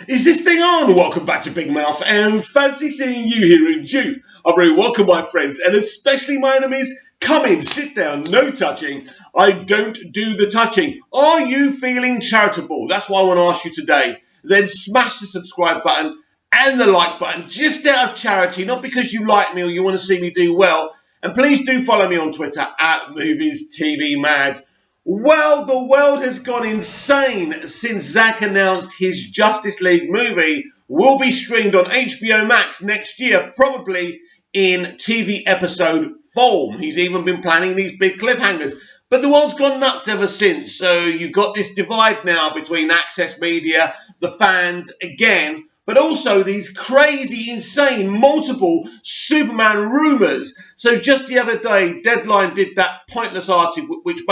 Is this thing on? Welcome back to Big Mouth, and fancy seeing you here in June. I'm very welcome, my friends, and especially my enemies. Come in, sit down, no touching. I don't do the touching. Are you feeling charitable? That's what I want to ask you today. Then smash the subscribe button and the like button, just out of charity, not because you like me or you want to see me do well. And please do follow me on Twitter at MoviesTVMad. Well, the world has gone insane since Zack announced his Justice League movie will be streamed on HBO Max next year, probably in TV episode form. He's even been planning these big cliffhangers. But the world's gone nuts ever since. So you've got this divide now between Access Media, the fans again, but also these crazy, insane, multiple Superman rumours. So just the other day, Deadline did that pointless article which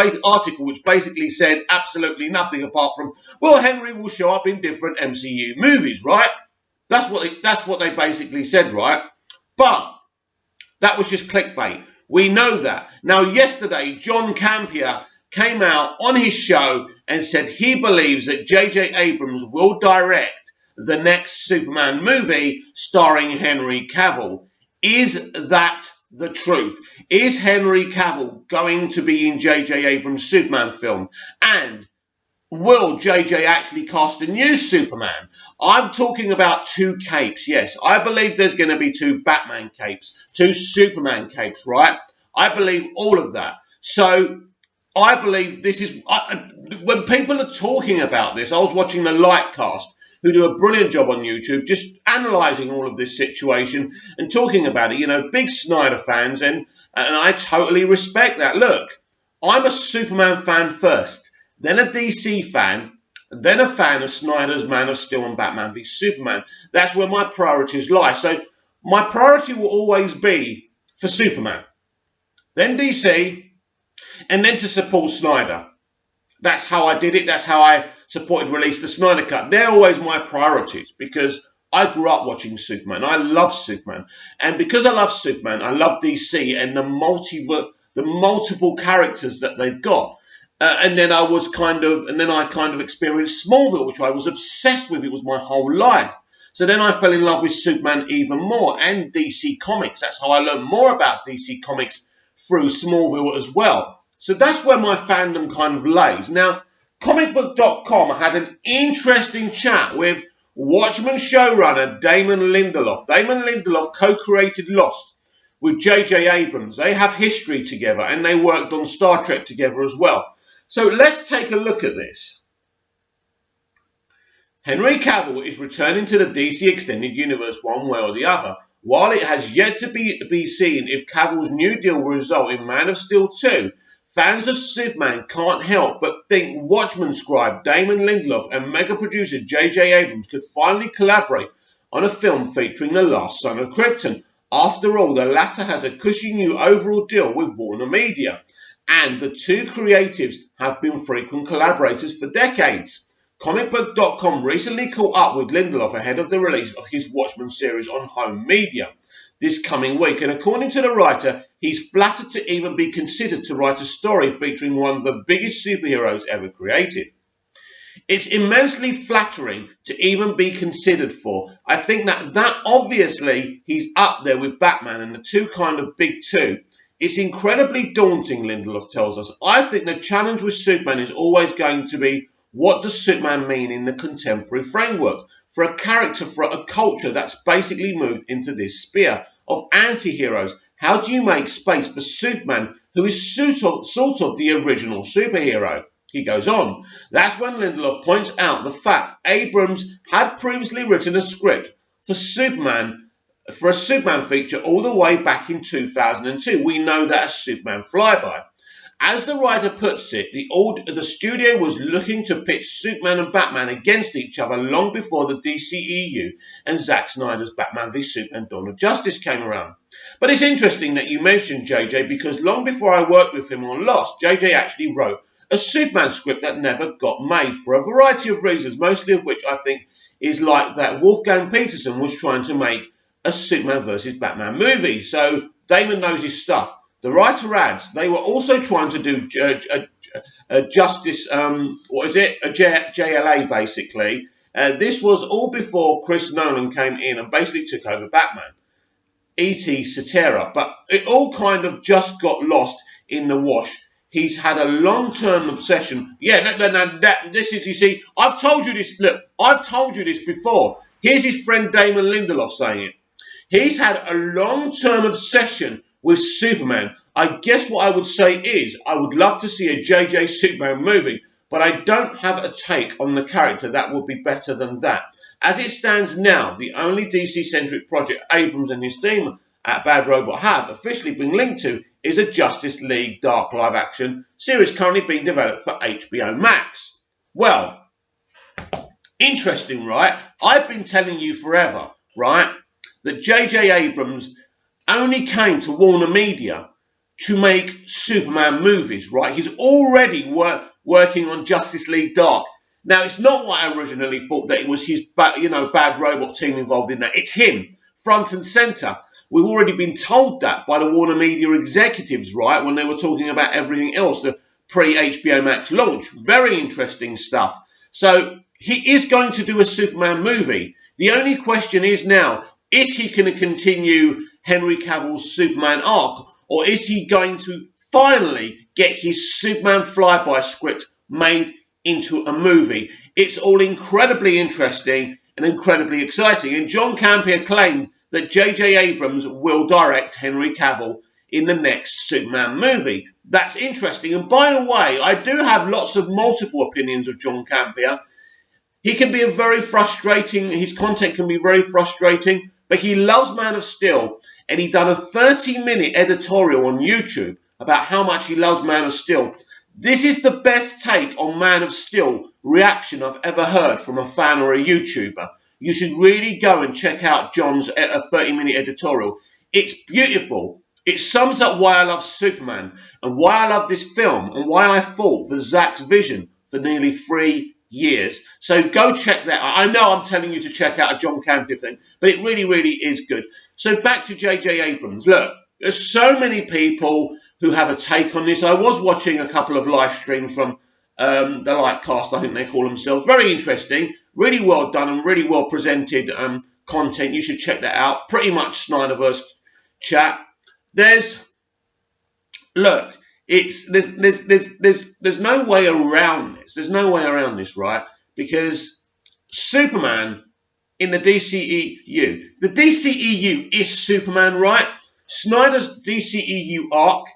basically said absolutely nothing apart from, well, Henry will show up in different MCU movies, right? That's what they basically said, right? But that was just clickbait. We know that. Now, yesterday, John Campea came out on his show and said he believes that J.J. Abrams will direct the next Superman movie starring Henry Cavill. Is that the truth? Is Henry Cavill going to be in J.J. Abrams' Superman film? And will J.J. actually cast a new Superman? I'm talking about two capes, yes. I believe there's going to be two Batman capes, two Superman capes, right? I believe all of that. So I believe this is... when people are talking about this, I was watching the Lightcast, who do a brilliant job on YouTube, just analysing all of this situation and talking about it. You know, big Snyder fans, and I totally respect that. Look, I'm a Superman fan first, then a DC fan, then a fan of Snyder's Man of Steel and Batman v Superman. That's where my priorities lie. So my priority will always be for Superman, then DC, and then to support Snyder. That's how I did it. That's how I supported release the Snyder Cut. They're always my priorities because I grew up watching Superman. I love Superman. And because I love Superman, I love DC and the multiple characters that they've got. And then I kind of experienced Smallville, which I was obsessed with. It was my whole life. So then I fell in love with Superman even more and DC Comics. That's how I learned more about DC Comics through Smallville as well. So that's where my fandom kind of lays. Now, comicbook.com had an interesting chat with Watchmen showrunner Damon Lindelof. Damon Lindelof co-created Lost with J.J. Abrams. They have history together and they worked on Star Trek together as well. So let's take a look at this. Henry Cavill is returning to the DC Extended Universe one way or the other. While it has yet to be seen if Cavill's new deal will result in Man of Steel 2, fans of Superman can't help but think Watchmen scribe Damon Lindelof and mega producer J.J. Abrams could finally collaborate on a film featuring the last son of Krypton. After all, the latter has a cushy new overall deal with Warner Media, and the two creatives have been frequent collaborators for decades. Comicbook.com recently caught up with Lindelof ahead of the release of his Watchmen series on home media this coming week, and according to the writer, he's flattered to even be considered to write a story featuring one of the biggest superheroes ever created. It's immensely flattering to even be considered for. I think that obviously he's up there with Batman and the two kind of big two. It's incredibly daunting, Lindelof tells us. I think the challenge with Superman is always going to be, what does Superman mean in the contemporary framework for a character, for a culture that's basically moved into this sphere of anti-heroes? How do you make space for Superman, who is sort of the original superhero? He goes on. That's when Lindelof points out the fact Abrams had previously written a script for a Superman feature all the way back in 2002. We know that as Superman Flyby. As the writer puts it, the studio was looking to pitch Superman and Batman against each other long before the DCEU and Zack Snyder's Batman v Superman Dawn of Justice came around. But it's interesting that you mentioned JJ, because long before I worked with him on Lost, JJ actually wrote a Superman script that never got made for a variety of reasons, mostly of which I think is like that Wolfgang Peterson was trying to make a Superman versus Batman movie. So Damon knows his stuff. The writer adds, they were also trying to do a JLA basically, This was all before Chris Nolan came in and basically took over Batman. E.T. Cetera, but it all kind of just got lost in the wash. He's had a long-term obsession. Yeah, this is, you see, I've told you this, look, I've told you this before. Here's his friend Damon Lindelof saying it. He's had a long-term obsession with Superman. I guess what I would say is, I would love to see a JJ Superman movie, but I don't have a take on the character that would be better than that. As it stands now, the only DC-centric project Abrams and his team at Bad Robot have officially been linked to is a Justice League Dark live-action series currently being developed for HBO Max. Well, interesting, right? I've been telling you forever, right, that J.J. Abrams only came to Warner Media to make Superman movies, right? He's already working on Justice League Dark. Now, it's not what I originally thought, that it was his, Bad Robot team involved in that. It's him, front and centre. We've already been told that by the Warner Media executives, right, when they were talking about everything else, the pre-HBO Max launch. Very interesting stuff. So he is going to do a Superman movie. The only question is now, is he going to continue Henry Cavill's Superman arc, or is he going to finally get his Superman flyby script made into a movie? It's all incredibly interesting and incredibly exciting. And John Campea claimed that J.J. Abrams will direct Henry Cavill in the next Superman movie. That's interesting. And by the way, I do have lots of multiple opinions of John Campea. He can be his content can be very frustrating, but he loves Man of Steel. And he done a 30-minute editorial on YouTube about how much he loves Man of Steel. This is the best take on Man of Steel reaction I've ever heard from a fan or a YouTuber. You should really go and check out John's 30-minute editorial. It's beautiful. It sums up why I love Superman and why I love this film and why I fought for Zack's vision for nearly 3 years. So go check that out. I know I'm telling you to check out a John Campea thing, but it really, really is good. So back to J.J. Abrams. Look, there's so many people who have a take on this. I was watching a couple of live streams from the Lightcast, I think they call themselves. Very interesting, really well done and really well presented content. You should check that out. Pretty much Snyderverse chat. There's no way around this. There's no way around this, right? Because Superman in the DCEU, the DCEU is Superman, right? Snyder's DCEU arc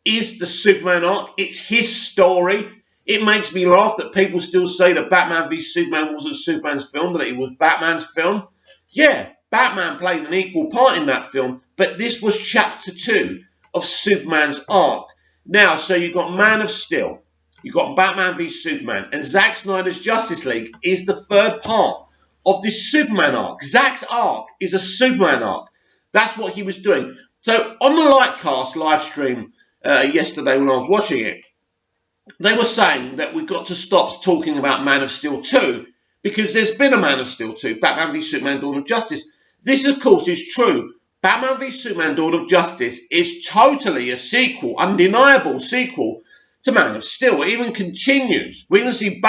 is the Superman arc. It's his story. It makes me laugh that people still say that Batman v Superman wasn't Superman's film, that it was Batman's film. Yeah, Batman played an equal part in that film, but this was chapter 2 of Superman's arc. Now, so you've got Man of Steel, you've got Batman v Superman, and Zack Snyder's Justice League is the third part of this Superman arc. Zack's arc is a Superman arc. That's what he was doing. So on the Lightcast live stream yesterday when I was watching it, they were saying that we've got to stop talking about Man of Steel 2 because there's been a Man of Steel 2, Batman v Superman Dawn of Justice. This, of course, is true. Batman v Superman Dawn of Justice is totally a sequel, undeniable sequel to Man of Steel. It even continues. We even see the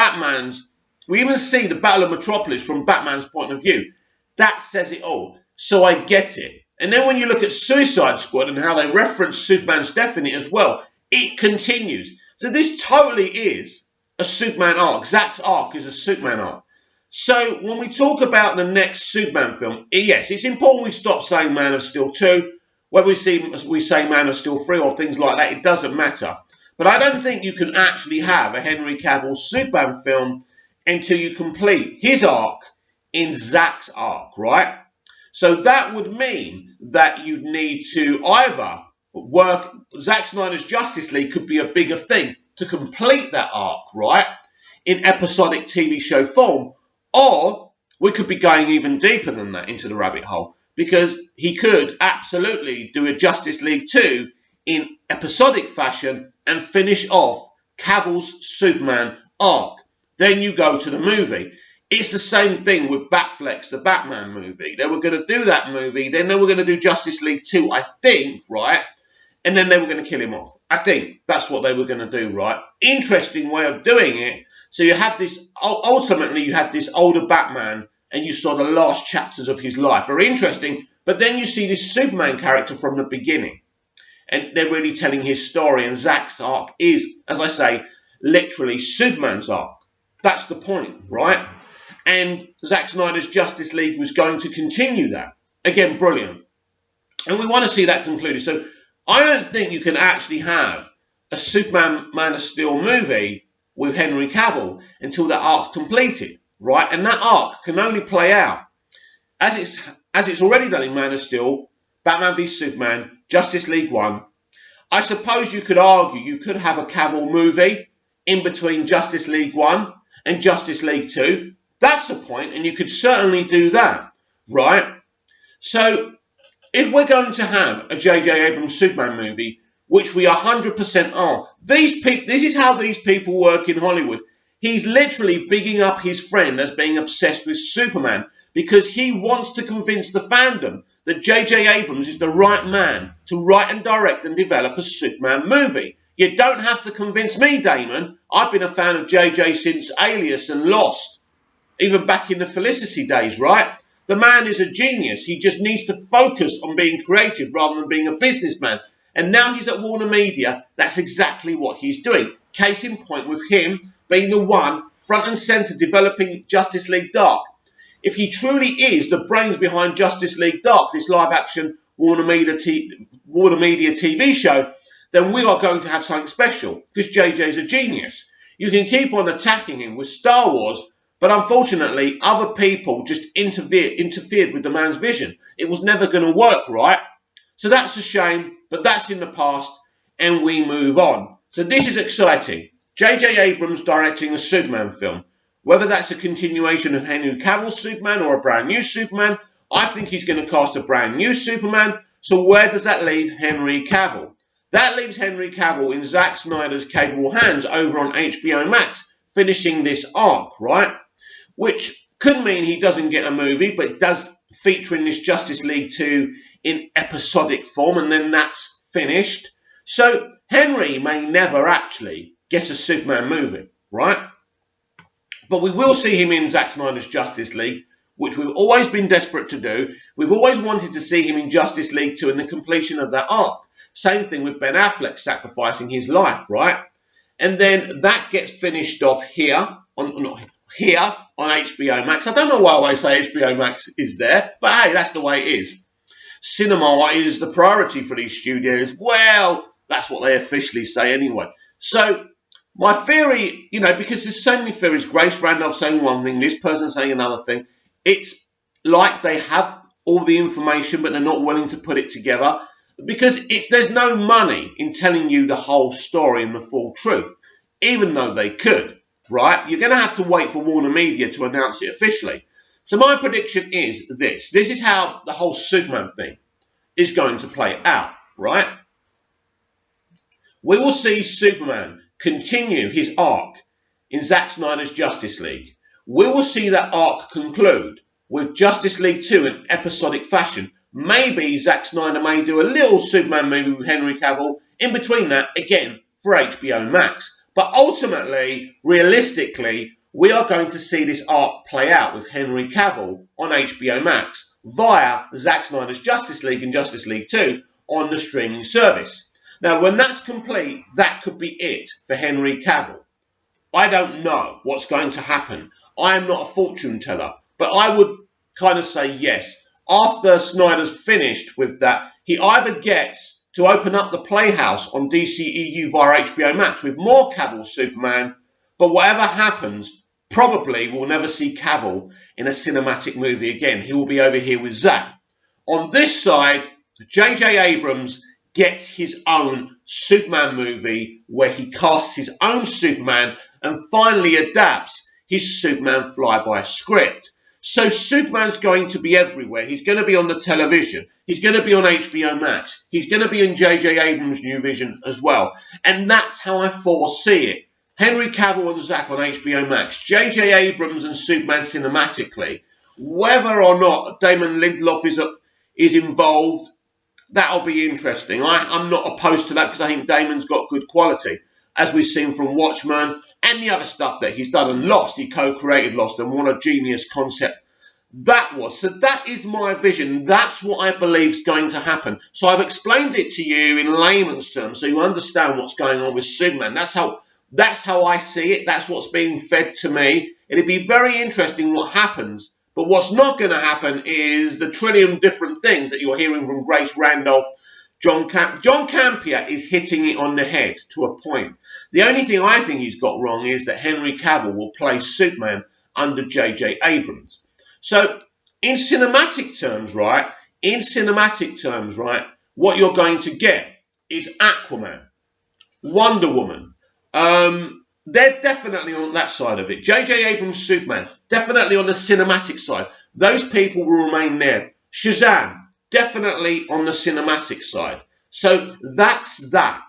Battle of Metropolis from Batman's point of view. That says it all. So I get it. And then when you look at Suicide Squad and how they reference Superman's death in it as well, it continues. So this totally is a Superman arc. Zack's arc is a Superman arc. So when we talk about the next Superman film, yes, it's important we stop saying Man of Steel 2. When we say Man of Steel 3 or things like that, it doesn't matter. But I don't think you can actually have a Henry Cavill Superman film until you complete his arc in Zack's arc, right? So that would mean that you'd need to either work, Zack Snyder's Justice League could be a bigger thing to complete that arc, right, in episodic TV show form, or we could be going even deeper than that into the rabbit hole, because he could absolutely do a Justice League 2 in episodic fashion and finish off Cavill's Superman arc. Then you go to the movie. It's the same thing with Batflex, the Batman movie. They were going to do that movie, then they were going to do Justice League 2, I think, right? And then they were going to kill him off. I think that's what they were going to do, right? Interesting way of doing it. So you have this, ultimately you had this older Batman and you saw the last chapters of his life. Very interesting. But then you see this Superman character from the beginning. And they're really telling his story. And Zack's arc is, as I say, literally Superman's arc. That's the point, right? And Zack Snyder's Justice League was going to continue that. Again, brilliant. And we want to see that concluded. So I don't think you can actually have a Superman Man of Steel movie with Henry Cavill until that arc's completed, right? And that arc can only play out as it's already done in Man of Steel, Batman v Superman, Justice League 1. I suppose you could argue you could have a Cavill movie in between Justice League 1 and Justice League 2. That's a point, and you could certainly do that, right? So if we're going to have a J.J. Abrams Superman movie, which we 100% are, this is how these people work in Hollywood. He's literally bigging up his friend as being obsessed with Superman because he wants to convince the fandom that J.J. Abrams is the right man to write and direct and develop a Superman movie. You don't have to convince me, Damon. I've been a fan of J.J. since Alias and Lost, even back in the Felicity days, right? The man is a genius. He just needs to focus on being creative rather than being a businessman. And now he's at Warner Media. That's exactly what he's doing. Case in point with him being the one front and centre developing Justice League Dark. If he truly is the brains behind Justice League Dark, this live-action Warner Media TV show, then we are going to have something special because JJ's a genius. You can keep on attacking him with Star Wars, but unfortunately, other people just interfered with the man's vision. It was never going to work, right? So that's a shame, but that's in the past, and we move on. So this is exciting. J.J. Abrams directing a Superman film. Whether that's a continuation of Henry Cavill's Superman or a brand new Superman, I think he's going to cast a brand new Superman. So where does that leave Henry Cavill? That leaves Henry Cavill in Zack Snyder's capable hands over on HBO Max, finishing this arc, right? Which could mean he doesn't get a movie, but it does feature in this Justice League 2 in episodic form, and then that's finished. So Henry may never actually get a Superman movie, right? But we will see him in Zack Snyder's Justice League, which we've always been desperate to do. We've always wanted to see him in Justice League 2 and the completion of that arc. Same thing with Ben Affleck sacrificing his life, right? And then that gets finished off here on HBO Max. I don't know why I say HBO Max is there, but hey, that's the way it is. Cinema is the priority for these studios. Well, that's what they officially say anyway. So my theory, because there's so many theories, Grace Randolph saying one thing, this person saying another thing, it's like they have all the information, but they're not willing to put it together because there's no money in telling you the whole story and the full truth, even though they could, right? You're going to have to wait for Warner Media to announce it officially. So my prediction is this. This is how the whole Superman thing is going to play out, right? We will see Superman continue his arc in Zack Snyder's Justice League. We will see that arc conclude with Justice League 2 in episodic fashion. Maybe Zack Snyder may do a little Superman movie with Henry Cavill in between that, again, for HBO Max. But ultimately, realistically, we are going to see this arc play out with Henry Cavill on HBO Max via Zack Snyder's Justice League and Justice League 2 on the streaming service. Now, when that's complete, that could be it for Henry Cavill. I don't know what's going to happen. I am not a fortune teller, but I would kind of say yes. After Snyder's finished with that, he either gets to open up the Playhouse on dceu via HBO Max with more Cavill Superman, but whatever happens, probably we'll never see Cavill in a cinematic movie again. He will be over here with Zack. On this side, J.J. Abrams gets his own Superman movie where he casts his own Superman and finally adapts his Superman flyby script. So Superman's going to be everywhere. He's going to be on the television. He's going to be on HBO Max. He's going to be in J.J. Abrams' New Vision as well. And that's how I foresee it. Henry Cavill and Zack on HBO Max. J.J. Abrams and Superman cinematically. Whether or not Damon Lindelof is involved, that'll be interesting. I'm not opposed to that because I think Damon's got good quality. as we've seen from Watchmen and the other stuff that he's done. And Lost, he co-created Lost, and what a genius concept that was. So that is my vision. That's what I believe is going to happen. So I've explained it to you in layman's terms so you understand what's going on with Superman. That's how I see it. That's what's being fed to me. It'd be very interesting what happens. But what's not going to happen is the trillion different things that you're hearing from Grace Randolph. John Campea is hitting it on the head to a point. The only thing I think he's got wrong is that Henry Cavill will play Superman under J.J. Abrams. So in cinematic terms, right, what you're going to get is Aquaman, Wonder Woman. They're definitely on that side of it. J.J. Abrams' Superman, definitely on the cinematic side. Those people will remain there. Shazam, definitely on the cinematic side. So that's that.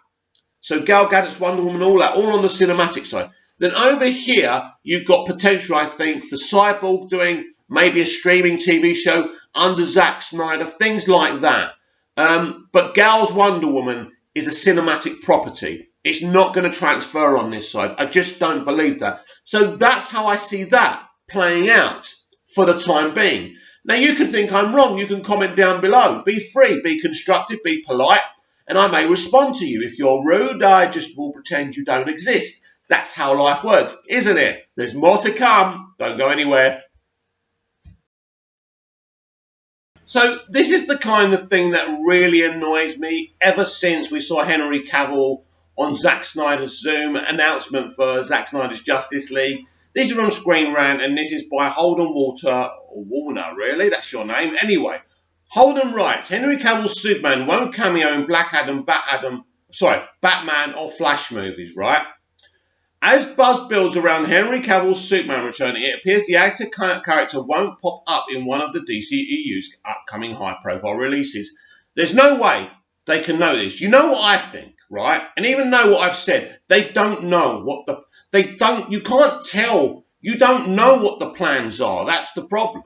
So Gal Gadot's Wonder Woman, all that, all on the cinematic side. Then over here, you've got potential, I think, for Cyborg doing maybe a streaming TV show under Zack Snyder, things like that. But Gal's Wonder Woman is a cinematic property. It's not going to transfer on this side. I just don't believe that. So that's how I see that playing out for the time being. Now, you can think I'm wrong. You can comment down below. Be free, be constructive, be polite, and I may respond to you. If you're rude, I just will pretend you don't exist. That's how life works, isn't it? There's more to come. Don't go anywhere. So this is the kind of thing that really annoys me ever since we saw Henry Cavill on Zack Snyder's Zoom announcement for Zack Snyder's Justice League. This is from Screen Rant, and this is by Holden Warner, really? That's your name? Anyway, Holden writes, Henry Cavill's Superman won't cameo in Batman or Flash movies, right? As buzz builds around Henry Cavill's Superman return, it appears the actor character won't pop up in one of the DCEU's upcoming high-profile releases. There's no way they can know this. You know what I think, right? And even know what I've said. They don't know what you can't tell. You don't know what the plans are. That's the problem.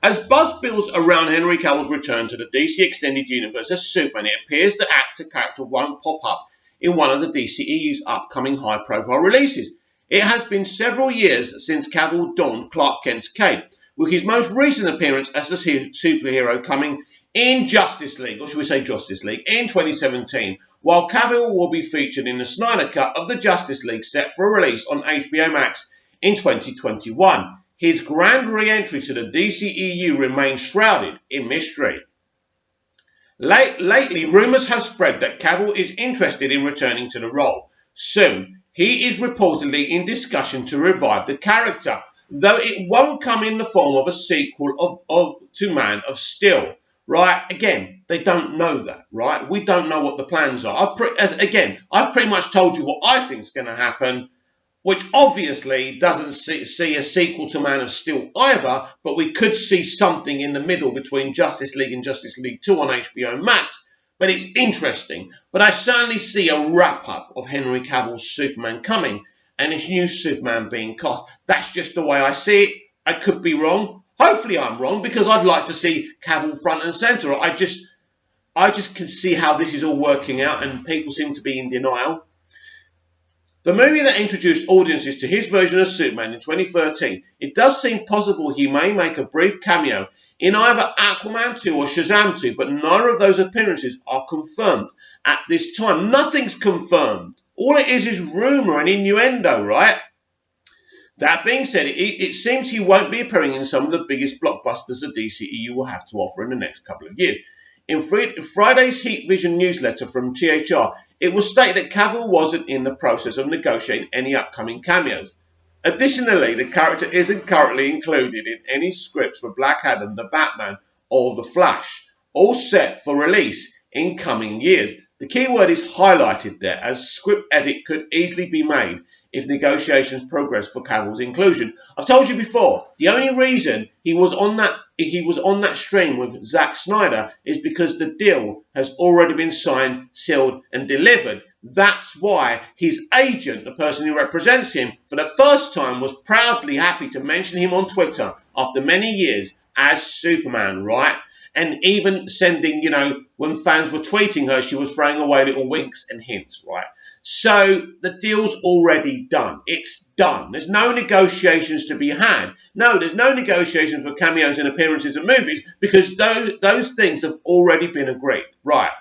As buzz builds around Henry Cavill's return to the DC Extended Universe as Superman, it appears the actor character won't pop up in one of the DCEU's upcoming high-profile releases. It has been several years since Cavill donned Clark Kent's cape, with his most recent appearance as the superhero coming in Justice League, or should we say Justice League, in 2017, while Cavill will be featured in the Snyder Cut of the Justice League set for release on HBO Max in 2021. His grand re-entry to the DCEU remains shrouded in mystery. Lately, rumours have spread that Cavill is interested in returning to the role. Soon, he is reportedly in discussion to revive the character, though it won't come in the form of a sequel to Man of Steel. Right? Again, they don't know that, right? We don't know what the plans are. I've pretty much told you what I think is going to happen, which obviously doesn't see a sequel to Man of Steel either, but we could see something in the middle between Justice League and Justice League 2 on HBO Max. But it's interesting. But I certainly see a wrap-up of Henry Cavill's Superman coming and his new Superman being cast. That's just the way I see it. I could be wrong. Hopefully I'm wrong, because I'd like to see Cavill front and centre. I just can see how this is all working out, and people seem to be in denial. The movie that introduced audiences to his version of Superman in 2013, it does seem possible he may make a brief cameo in either Aquaman 2 or Shazam 2, but neither of those appearances are confirmed at this time. Nothing's confirmed. All it is rumour and innuendo, right? That being said, it seems he won't be appearing in some of the biggest blockbusters the DCEU will have to offer in the next couple of years. In Friday's Heat Vision newsletter from THR, it was stated that Cavill wasn't in the process of negotiating any upcoming cameos. Additionally, the character isn't currently included in any scripts for Black Adam, the Batman, or the Flash, all set for release in coming years. The keyword is highlighted there, as script edit could easily be made if negotiations progress for Cavill's inclusion. I've told you before, the only reason he was on that stream with Zack Snyder is because the deal has already been signed, sealed, and delivered. That's why his agent, the person who represents him, for the first time was proudly happy to mention him on Twitter after many years as Superman, right? And even sending, when fans were tweeting her, she was throwing away little winks and hints, right? So the deal's already done. It's done. There's no negotiations to be had. No, there's no negotiations for cameos and appearances in movies because those things have already been agreed. Right.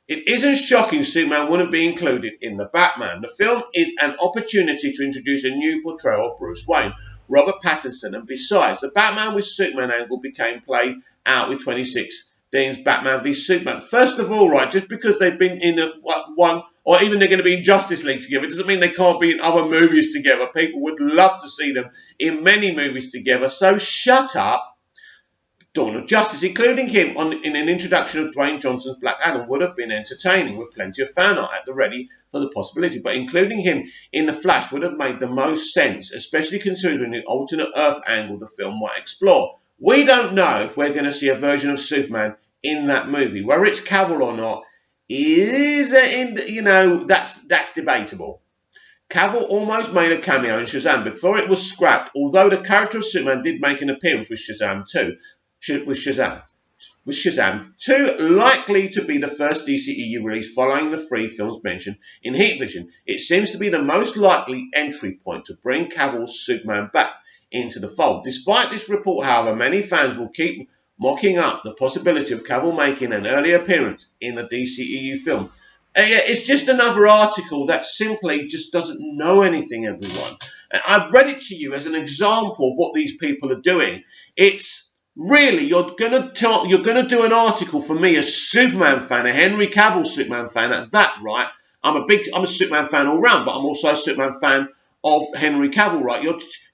It isn't shocking Superman wouldn't be included in the Batman. The film is an opportunity to introduce a new portrayal of Bruce Wayne, Robert Pattinson, and besides, the Batman with Superman angle became played out with 2016's Batman v Superman. First of all, right, just because they've been in one, or even they're going to be in Justice League together, it doesn't mean they can't be in other movies together. People would love to see them in many movies together, so shut up. Dawn of Justice, including him in an introduction of Dwayne Johnson's Black Adam, would have been entertaining with plenty of fan art at the ready for the possibility. But including him in The Flash would have made the most sense, especially considering the alternate Earth angle the film might explore. We don't know if we're going to see a version of Superman in that movie. Whether it's Cavill or not that's debatable. Cavill almost made a cameo in Shazam before it was scrapped, although the character of Superman did make an appearance with Shazam 2. With Shazam 2 likely to be the first DCEU release following the 3 films mentioned in Heat Vision. It seems to be the most likely entry point to bring Cavill's Superman back into the fold. Despite this report, however, many fans will keep mocking up the possibility of Cavill making an early appearance in a DCEU film. It's just another article that simply just doesn't know anything, everyone. I've read it to you as an example of what these people are doing. It's really, you're gonna do an article for me, a Superman fan, a Henry Cavill Superman fan at that, right? I'm a Superman fan all round, but I'm also a Superman fan of Henry Cavill, right?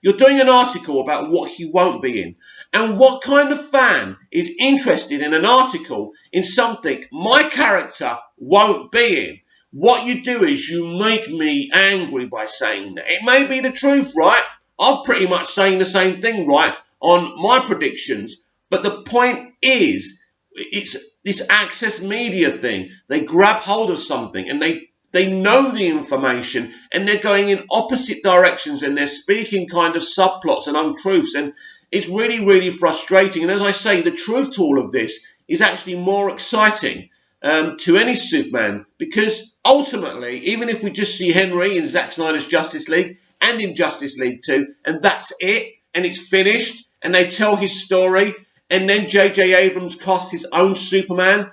You're doing an article about what he won't be in. And what kind of fan is interested in an article in something my character won't be in? What you do is you make me angry by saying that. It may be the truth, right? I'm pretty much saying the same thing, right, on my predictions. But the point is, it's this access media thing. They grab hold of something and they know the information and they're going in opposite directions and they're speaking kind of subplots and untruths. And it's really, really frustrating. And as I say, the truth to all of this is actually more exciting to any Superman, because ultimately, even if we just see Henry in Zack Snyder's Justice League and in Justice League 2, and that's it, and it's finished, and they tell his story, and then J.J. Abrams casts his own Superman,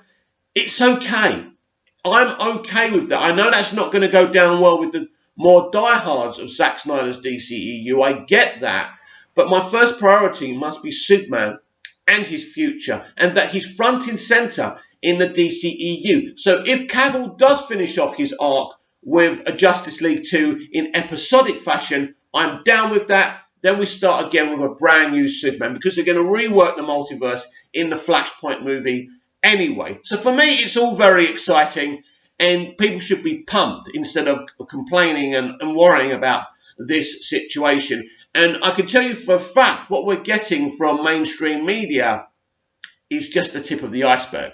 it's okay. I'm okay with that. I know that's not going to go down well with the more diehards of Zack Snyder's DCEU. I get that. But my first priority must be Superman and his future, and that he's front and centre in the DCEU. So if Cavill does finish off his arc with a Justice League 2 in episodic fashion, I'm down with that. Then we start again with a brand new Superman, because they're going to rework the multiverse in the Flashpoint movie anyway. So for me, it's all very exciting, and people should be pumped instead of complaining and worrying about this situation. And I can tell you for a fact, what we're getting from mainstream media is just the tip of the iceberg.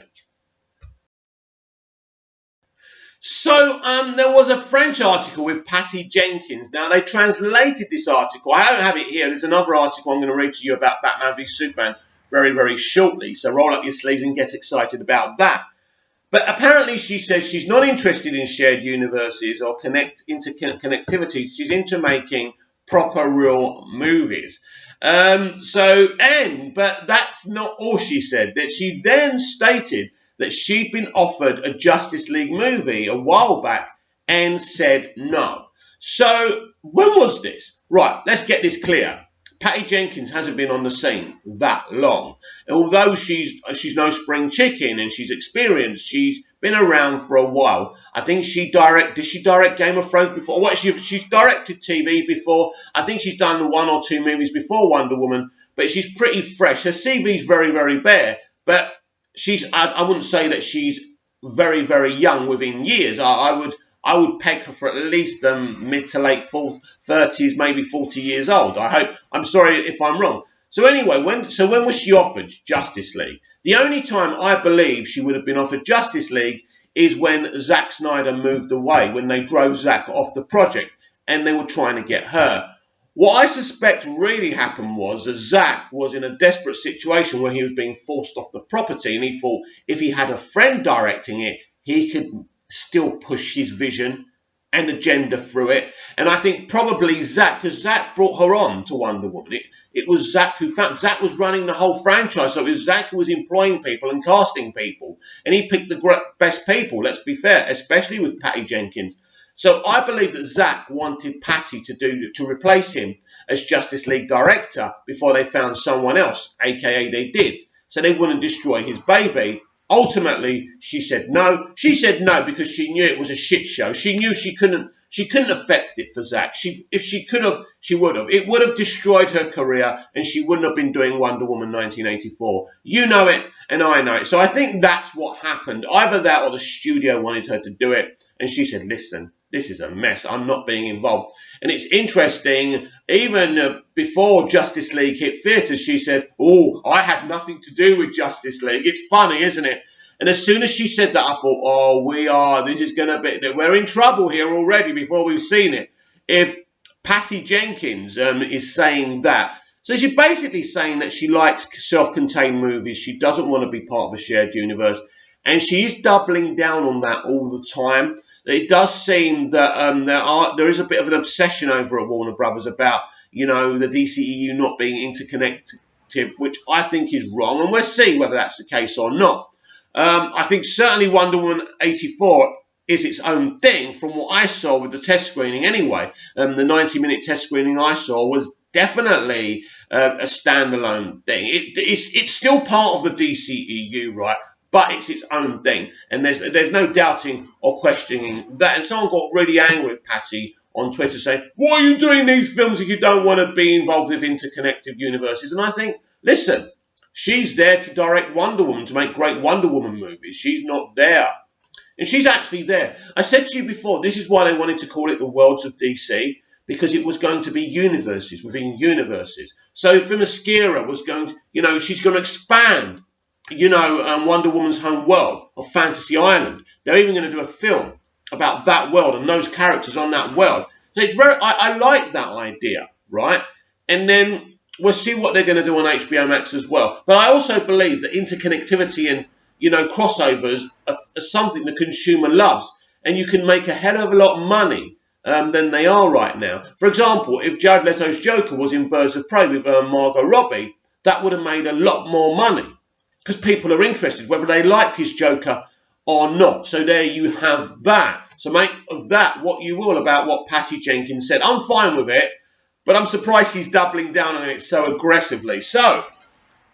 So there was a French article with Patty Jenkins. Now, they translated this article. I don't have it here. There's another article I'm going to read to you about Batman v Superman very, very shortly. So roll up your sleeves and get excited about that. But apparently she says she's not interested in shared universes or connectivity. She's into making proper, real movies. But that's not all she said. That she then stated that she'd been offered a Justice League movie a while back and said no. So when was this? Right, let's get this clear. Patty Jenkins hasn't been on the scene that long. Although she's no spring chicken and she's experienced, she's been around for a while. I think did she direct Game of Thrones before? She's directed TV before. I think she's done 1 or 2 movies before Wonder Woman, but she's pretty fresh. Her CV's very, very bare, but I wouldn't say that she's very, very young within years. I would peg her for at least mid to late 30s, maybe 40 years old. I'm sorry if I'm wrong. So anyway, when was she offered Justice League? The only time I believe she would have been offered Justice League is when Zack Snyder moved away, when they drove Zack off the project and they were trying to get her. What I suspect really happened was that Zack was in a desperate situation where he was being forced off the property, and he thought if he had a friend directing it, he could still push his vision and agenda through it. And I think probably Zack, because Zack brought her on to Wonder Woman. It was Zack who found, Zack was running the whole franchise, so it was Zack who was employing people and casting people. And he picked the best people, let's be fair, especially with Patty Jenkins. So I believe that Zack wanted Patty to replace him as Justice League director before they found someone else, aka they did, so they wouldn't destroy his baby. Ultimately, she said no. She said no because she knew it was a shit show. She knew she couldn't affect it for Zack. If she could have, she would have. It would have destroyed her career, and she wouldn't have been doing Wonder Woman 1984. You know it, and I know it. So I think that's what happened. Either that or the studio wanted her to do it, and she said, listen, this is a mess. I'm not being involved. And it's interesting, even before Justice League hit theatres, she said, oh, I had nothing to do with Justice League. It's funny, isn't it? And as soon as she said that, I thought, oh, this is going to be, we're in trouble here already before we've seen it. If Patty Jenkins is saying that. So she's basically saying that she likes self-contained movies. She doesn't want to be part of a shared universe. And she is doubling down on that all the time. It does seem that there is a bit of an obsession over at Warner Brothers about, the DCEU not being interconnected, which I think is wrong, and we'll see whether that's the case or not. I think certainly Wonder Woman 84 is its own thing from what I saw with the test screening anyway. The 90-minute test screening I saw was definitely a standalone thing. It's still part of the DCEU, right? But it's its own thing, and there's no doubting or questioning that. And someone got really angry with Patty on Twitter saying, why are you doing these films if you don't want to be involved with interconnected universes? And I think, listen, she's there to direct Wonder Woman, to make great Wonder Woman movies. She's not there. And she's actually there. I said to you before, this is why they wanted to call it the Worlds of DC, because it was going to be universes within universes. So Themyscira was going to, she's going to expand Wonder Woman's home world of Fantasy Island. They're even going to do a film about that world and those characters on that world. So it's I like that idea, right? And then we'll see what they're going to do on HBO Max as well. But I also believe that interconnectivity and, crossovers are something the consumer loves. And you can make a hell of a lot of money than they are right now. For example, if Jared Leto's Joker was in Birds of Prey with Margot Robbie, that would have made a lot more money. Because people are interested, whether they liked his Joker or not. So there you have that. So make of that what you will about what Patty Jenkins said. I'm fine with it, but I'm surprised he's doubling down on it so aggressively. So,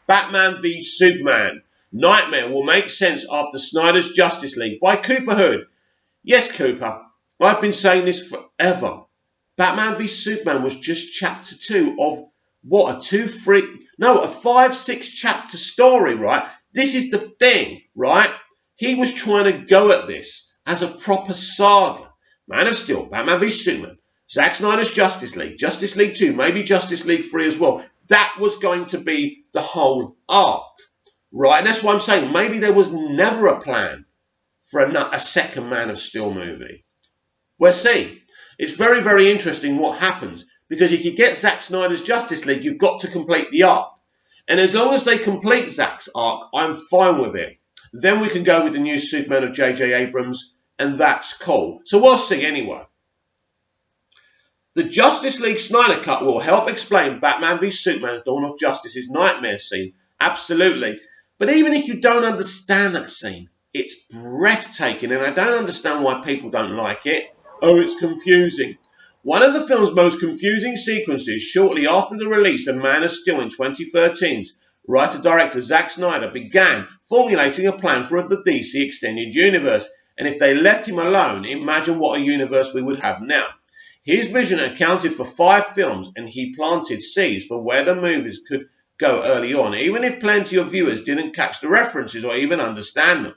Batman v Superman. Nightmare will make sense after Snyder's Justice League by Cooper Hood. Yes, Cooper, I've been saying this forever. Batman v Superman was just chapter 2 of a 5-6 chapter story, right? This is the thing, right? He was trying to go at this as a proper saga. Man of Steel, Batman v Superman, Zack Snyder's Justice League 2, maybe Justice League 3 as well. That was going to be the whole arc, right? And that's why I'm saying maybe there was never a plan for a second Man of Steel movie. We'll see. It's very, very interesting what happens. Because if you get Zack Snyder's Justice League, you've got to complete the arc. And as long as they complete Zack's arc, I'm fine with it. Then we can go with the new Superman of J.J. Abrams, and that's cool. So we'll see anyway. The Justice League Snyder Cut will help explain Batman v Superman Dawn of Justice's nightmare scene. Absolutely. But even if you don't understand that scene, it's breathtaking, and I don't understand why people don't like it. Oh, it's confusing. One of the film's most confusing sequences shortly after the release of Man of Steel in 2013's writer-director Zack Snyder began formulating a plan for the DC Extended Universe. And if they left him alone, imagine what a universe we would have now. His vision accounted for 5 films, and he planted seeds for where the movies could go early on, even if plenty of viewers didn't catch the references or even understand them.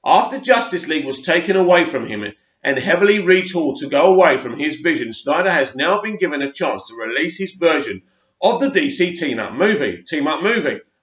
After Justice League was taken away from him and heavily retooled to go away from his vision, Snyder has now been given a chance to release his version of the DC team-up movie.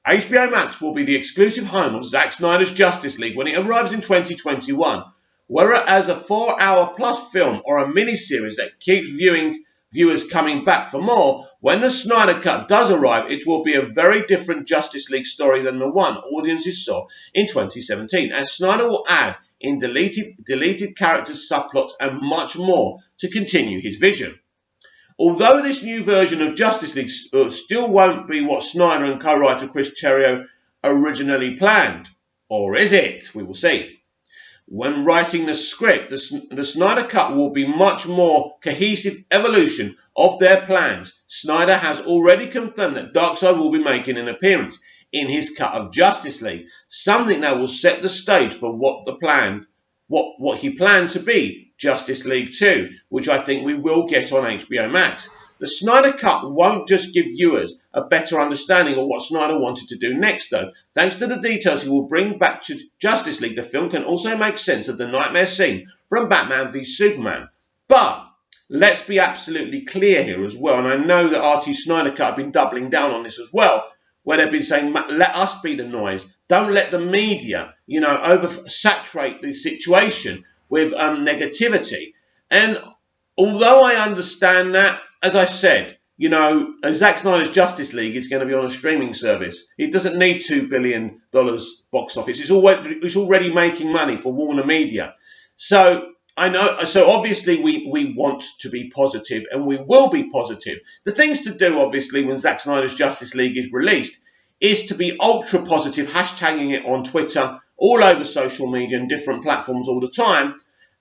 HBO Max will be the exclusive home of Zack Snyder's Justice League when it arrives in 2021. Whether as a 4-hour plus film or a miniseries that keeps viewing viewers coming back for more, when the Snyder Cut does arrive, it will be a very different Justice League story than the one audiences saw in 2017, as Snyder will add in deleted characters, subplots, and much more to continue his vision. Although this new version of Justice League still won't be what Snyder and co-writer Chris Terrio originally planned. Or is it? We will see. When writing the script, the Snyder Cut will be much more cohesive evolution of their plans. Snyder has already confirmed that Darkseid will be making an appearance in his cut of Justice League, something that will set the stage for what he planned to be Justice League 2, which I think we will get on HBO Max. The Snyder Cut won't just give viewers a better understanding of what Snyder wanted to do next, though. Thanks to the details he will bring back to Justice League, the film can also make sense of the nightmare scene from Batman v Superman. But let's be absolutely clear here as well, and I know that RT Snyder Cut have been doubling down on this as well, where they've been saying, let us be the noise. Don't let the media, oversaturate the situation with negativity. And although I understand that, as I said, Zack Snyder's Justice League is going to be on a streaming service. It doesn't need $2 billion box office. It's already making money for Warner Media. So I know. So obviously we want to be positive, and we will be positive. The things to do, obviously, when Zack Snyder's Justice League is released, is to be ultra positive, hashtagging it on Twitter, all over social media and different platforms all the time.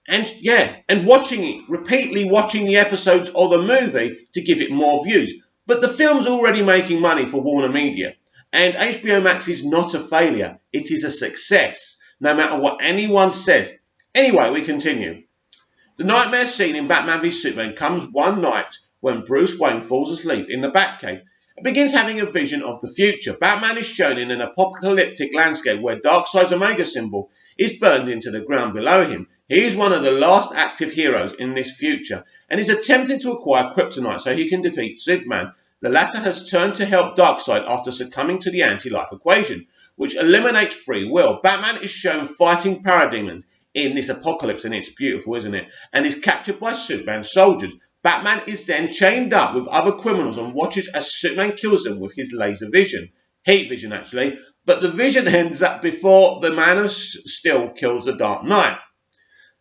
And watching it, repeatedly watching the episodes of the movie to give it more views. But the film's already making money for Warner Media. And HBO Max is not a failure. It is a success, no matter what anyone says. Anyway, we continue. The nightmare scene in Batman v Superman comes one night when Bruce Wayne falls asleep in the Batcave and begins having a vision of the future. Batman is shown in an apocalyptic landscape where Darkseid's Omega symbol is burned into the ground below him. He is one of the last active heroes in this future and is attempting to acquire kryptonite so he can defeat Superman. The latter has turned to help Darkseid after succumbing to the anti-life equation, which eliminates free will. Batman is shown fighting parademons in this apocalypse, and it's beautiful, isn't it? And is captured by Superman's soldiers. Batman is then chained up with other criminals and watches as Superman kills them with his laser vision. Heat vision, actually. But the vision ends up before the Man of Steel kills the Dark Knight.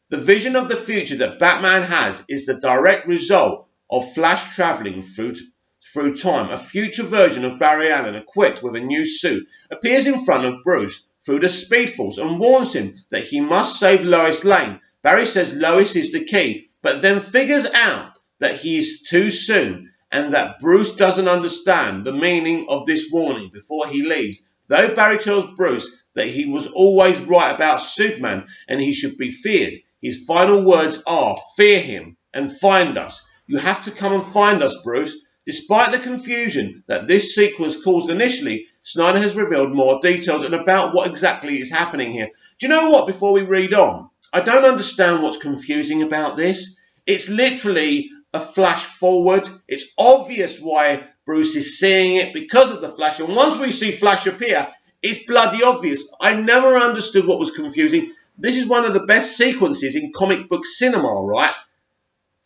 The vision of the future that Batman has is the direct result of Flash travelling through time. A future version of Barry Allen, equipped with a new suit, appears in front of Bruce through the Speed Force and warns him that he must save Lois Lane. Barry says Lois is the key, but then figures out that he is too soon and that Bruce doesn't understand the meaning of this warning before he leaves. Though Barry tells Bruce that he was always right about Superman and he should be feared, his final words are, "Fear him and find us. You have to come and find us, Bruce." Despite the confusion that this sequence caused initially, Snyder has revealed more details and about what exactly is happening here. Do you know what? Before we read on, I don't understand what's confusing about this. It's literally a flash forward. It's obvious why Bruce is seeing it because of the Flash. And once we see Flash appear, it's bloody obvious. I never understood what was confusing. This is one of the best sequences in comic book cinema, right?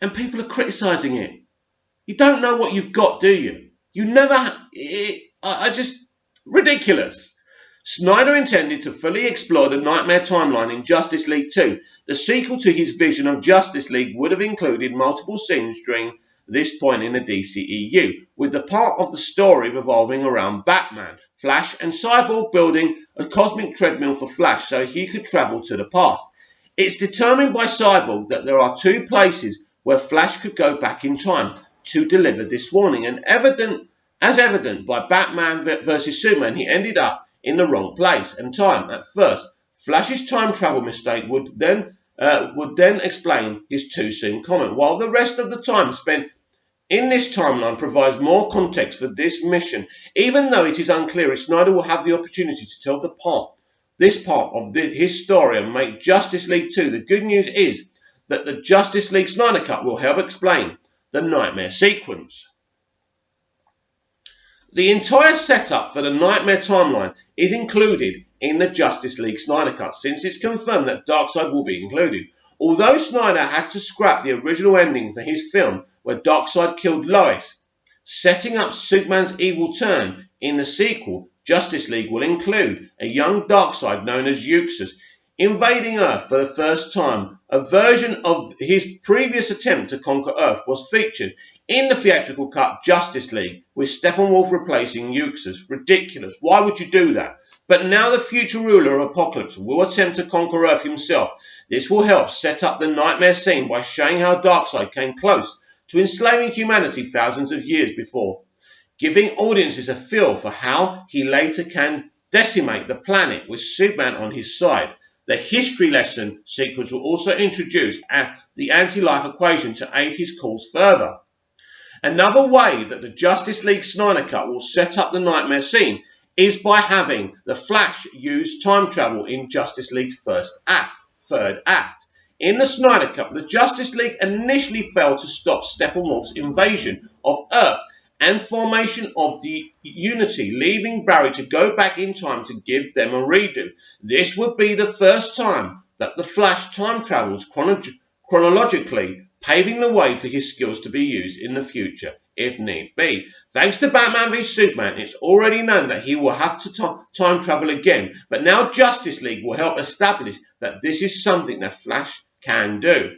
And people are criticising it. You don't know what you've got, do you? You never... ridiculous. Snyder intended to fully explore the Nightmare timeline in Justice League 2. The sequel to his vision of Justice League would have included multiple scenes during this point in the DCEU, with the part of the story revolving around Batman, Flash and Cyborg building a cosmic treadmill for Flash so he could travel to the past. It's determined by Cyborg that there are two places where Flash could go back in time to deliver this warning, and as evident by Batman vs Superman, he ended up in the wrong place and time at first. Flash's time travel mistake would then explain his too soon comment, while the rest of the time spent in this timeline provides more context for this mission. Even though it is unclear if Snyder will have the opportunity to tell this part of his story and make Justice League 2, the good news is that the Justice League Snyder Cut will help explain the Nightmare sequence. The entire setup for the Nightmare timeline is included in the Justice League Snyder Cut, since it's confirmed that Darkseid will be included. Although Snyder had to scrap the original ending for his film, where Darkseid killed Lois. Setting up Superman's evil turn in the sequel, Justice League will include a young Darkseid known as Euxus invading Earth for the first time. A version of his previous attempt to conquer Earth was featured in the theatrical cut Justice League, with Steppenwolf replacing Euxus. Ridiculous. Why would you do that? But now the future ruler of Apocalypse will attempt to conquer Earth himself. This will help set up the nightmare scene by showing how Darkseid came close to enslaving humanity thousands of years before, giving audiences a feel for how he later can decimate the planet with Superman on his side. The history lesson sequence will also introduce the anti-life equation to aid his cause further. Another way that the Justice League Snyder Cut will set up the nightmare scene is by having the Flash use time travel in Justice League's third act. In the Snyder Cut, the Justice League initially failed to stop Steppenwolf's invasion of Earth and formation of the Unity, leaving Barry to go back in time to give them a redo. This would be the first time that the Flash time travels chronologically, paving the way for his skills to be used in the future, if need be. Thanks to Batman v Superman, it's already known that he will have to time travel again, but now Justice League will help establish that this is something that Flash can do.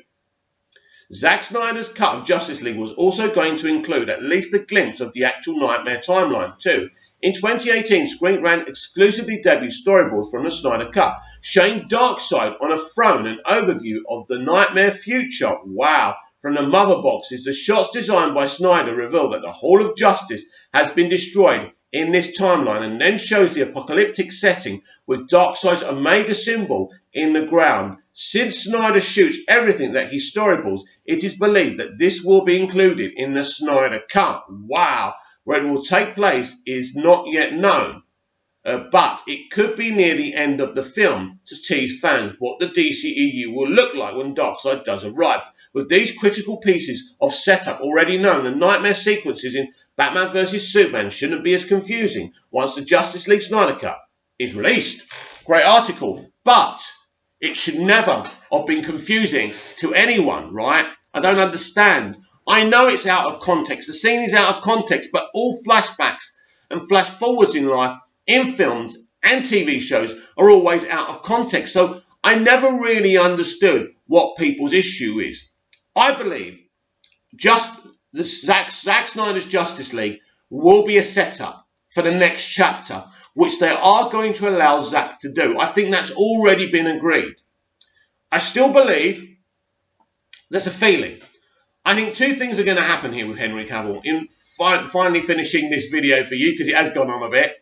Zack Snyder's cut of Justice League was also going to include at least a glimpse of the actual Nightmare timeline too. In 2018, Screen Rant exclusively debuted storyboards from the Snyder Cut, showing Darkseid on a throne, an overview of the Nightmare future. Wow! From the mother boxes, the shots designed by Snyder reveal that the Hall of Justice has been destroyed in this timeline, and then shows the apocalyptic setting with Darkseid's Omega symbol in the ground. Since Snyder shoots everything that he storyboards, it is believed that this will be included in the Snyder Cut. Wow! Where it will take place is not yet known, but it could be near the end of the film to tease fans what the DCEU will look like when Darkseid does arrive. With these critical pieces of setup already known, the nightmare sequences in Batman vs Superman shouldn't be as confusing once the Justice League Snyder Cut is released. Great article, but it should never have been confusing to anyone, right? I don't understand. I know it's out of context. The scene is out of context, but all flashbacks and flash forwards in life, in films and TV shows, are always out of context. So I never really understood what people's issue is. I believe Zack Snyder's Justice League will be a setup for the next chapter, which they are going to allow Zack to do. I think that's already been agreed. I still believe there's a feeling. I think two things are going to happen here with Henry Cavill. In finally finishing this video for you, because it has gone on a bit,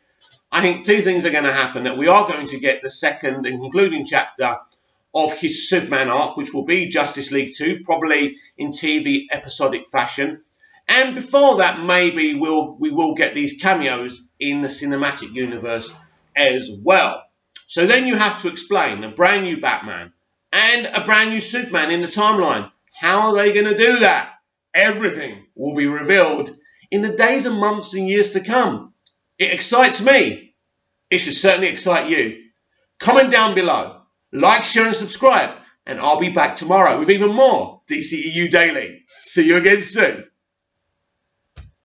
I think two things are going to happen. That we are going to get the second and concluding chapter of his Superman arc, which will be Justice League 2, probably in TV episodic fashion. And before that, maybe we will get these cameos in the cinematic universe as well. So then you have to explain a brand new Batman and a brand new Superman in the timeline. How are they going to do that? Everything will be revealed in the days and months and years to come. It excites me. It should certainly excite you. Comment down below. Like, share and subscribe. And I'll be back tomorrow with even more DCEU Daily. See you again soon.